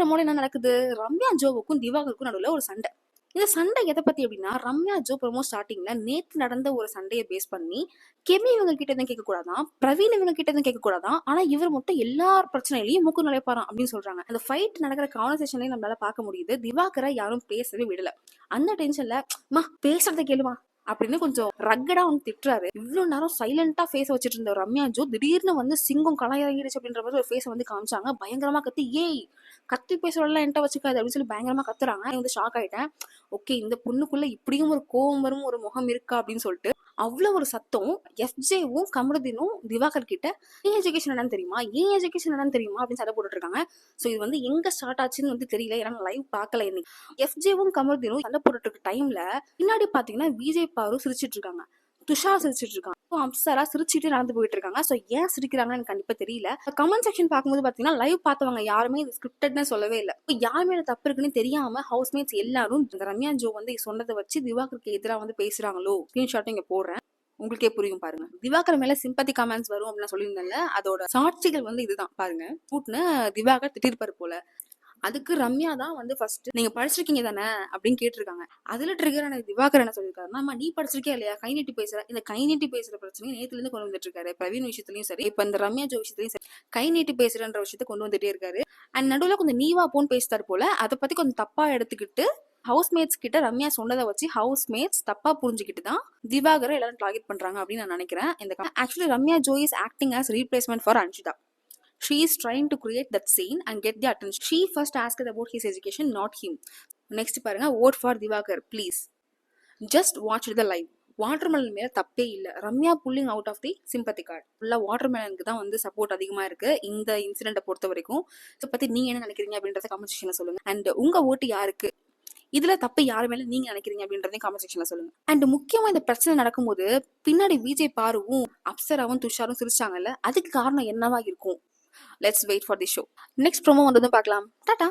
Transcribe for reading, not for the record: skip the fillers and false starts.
ப்ரோமோல என்ன நடக்குது, ரம்யா ஜோவுக்கும் திவாகருக்கும் நடுவுல ஒரு சண்டை. இந்த சண்டை எதை பத்தி அப்படின்னா, ரம்யா ஜோ ப்ரோமோ ஸ்டார்டிங்ல நேத்து நடந்த ஒரு சண்டையை பேஸ் பண்ணி கெமி இவங்க கிட்ட எதுவும் கேட்க கூடாதான், பிரவீன் இவங்க கிட்ட எதுவும் கேட்க கூடாதான், ஆனா இவர் மட்டும் எல்லா பிரச்சனையிலயும் மூக்கு நுழைப்பாராம் அப்படின்னு சொல்றாங்க. அந்த ஃபைட் நடக்கிற கான்வர்சேஷன்லயும் நம்மளால பார்க்க முடியுது, திவாகரை யாரும் பேசவே விடல. அந்த டென்ஷன்ல பேசுறதை கேளுமா அப்படின்னு கொஞ்சம் ரக்கடா வந்து திட்டுறாரு. இவ்வளவு நேரம் சைலண்டா ஃபேஸ் வச்சுட்டு இருந்த ரம்யா ஜோ திடீர்னு வந்து சிங்கம் கலாயிறங்கிடுச்சு அப்படின்ற மாதிரி ஒரு ஃபேஸை வந்து காமிச்சாங்க. பயங்கரமா கத்தி, ஏய் கத்தி பேசுறதெல்லாம் என்கிட்ட வச்சுக்காது அப்படின்னு சொல்லி பயங்கரமா கத்துறாங்க. வந்து ஷாக் ஆயிட்டேன். ஓகே, இந்த பொண்ணுக்குள்ள இப்படியும் ஒரு கோவம் வரும் ஒரு முகம் இருக்கா அப்படின்னு சொல்லிட்டு அவ்வளவு ஒரு சத்தம். எஃப்ஜேவும் கமருதீனும் திவாகர் கிட்ட ஏன் எஜுகேஷன் என்னன்னு தெரியுமா, ஏன் எஜுகேஷன் என்னன்னு தெரியுமா அப்படின்னு சண்டை போட்டுட்டு இருக்காங்க. சோ இது வந்து எங்க ஸ்டார்ட் ஆச்சுன்னு வந்து தெரியல, ஏன்னா லைவ் பார்க்கல இன்னைக்கு. எஃப்ஜேவும் கமருதீனும் சண்டை போட்டுட்டு இருக்க டைம்ல பின்னாடி பாத்தீங்கன்னா விஜய் பாரு சிரிச்சிட்டு இருக்காங்க, துஷார் சிரிச்சிட்டு இருக்காங்க, அப்சரா சிரிச்சுட்டு நடந்து போயிட்டு இருக்காங்க. சோ ஏன் சிரிக்கிறாங்கன்னு எனக்கு கண்டிப்பா தெரியல. கமெண்ட் செக்ஷன் பார்க்கும்போது பாத்தீங்கன்னா லைவ் பார்த்தவங்க யாருமே இது ஸ்கிரிப்டட்னு சொல்லவே இல்லை. யாருமே தப்பு இருக்குன்னு தெரியாம ஹவுஸ்மேட்ஸ் எல்லாரும் இந்த ரம்யா ஜோ வந்து சொன்னதை வச்சு திவாகருக்கு எதிராக வந்து பேசுறாங்களோ. ஸ்கிரீன்ஷாட் இங்க போடுறேன், உங்களுக்கே புரியும் பாருங்க. திவாகர் மேல சிம்பத்தி கமெண்ட்ஸ் வரும் அப்படின்னு சொல்லியிருந்தேன்ல, அதோட சாட்சிகள் வந்து இதுதான் பாருங்க. கூட்டுன்னு திவாகர் திட்டிருப்பாரு போல. அதுக்கு ரம்யா தான் வந்து ஃபர்ஸ்ட் நீங்க படிச்சிருக்கீங்க தானே அப்படின்னு கேட்டிருக்காங்க. அதுல ட்ரிகர் ஆன திவாகர் என்ன சொல்லிருக்காருன்னா, நீ படிச்சிருக்கே இல்லையா, கை நீட்டி பேசுற. இந்த கை நீட்டி பேசுற பிரச்சனையை நேத்துல இருந்து கொண்டு வந்துட்டு இருக்காரு. பிரவீன் விஷயத்துலயும் சரி, இப்ப இந்த ரம்யா ஜோ விஷயத்துலயும் சரி, கை நீட்டி பேசுறன்ற விஷயத்த கொண்டு வந்துட்டே இருக்காரு. அண்ட் நடுவுல கொஞ்சம் நீவா போன்னு பேசுறாரு போல. அதை பத்தி கொஞ்சம் தப்பா எடுத்துக்கிட்டு ஹவுஸ்மேட்ஸ் கிட்ட ரம்யா சொன்னதை வச்சு ஹவுஸ்மேட்ஸ் தப்பா புரிஞ்சுக்கிட்டு தான் திவாகரை எல்லாரும் டார்கெட் பண்றாங்க அப்படின்னு நான் நினைக்கிறேன். இந்த actually Ramya Joe is acting as replacement for Anshitha. She is trying to create that scene and get the attention. She first asked about his education, not him. Next பாருங்க, vote for Divakar please. Just watch the live. Watermelon மேல தப்பே இல்ல. Ramya pulling out of the sympathy card. ஃபுல்லா வாட்டர்மெலனுக்கு தான் வந்து support அதிகமா இருக்கு இந்த இன்சிடென்ட்டை பொறுத்த வரைக்கும். இதை பத்தி நீங்க என்ன நினைக்கிறீங்க அப்படின்றத கமெண்ட் செக்ஷன்ல சொல்லுங்க. அண்ட் உங்க ஓட்டு யாருக்கு, இதுல தப்பு யாரு மேல நீங்க நினைக்கிறீங்க அப்படின்றதையும் கமெண்ட் செக்ஷன்ல சொல்லுங்க. அண்ட் முக்கியமா இந்த பிரச்சனை நடக்கும்போது பின்னாடி விஜய் பாருவும் அப்சராவும் துஷாரும் சிரிச்சாங்கல்ல, அதுக்கு காரணம் என்னவா இருக்கும்? Let's wait for the show. Next promo வந்ததும் பார்க்கலாம். டாடா.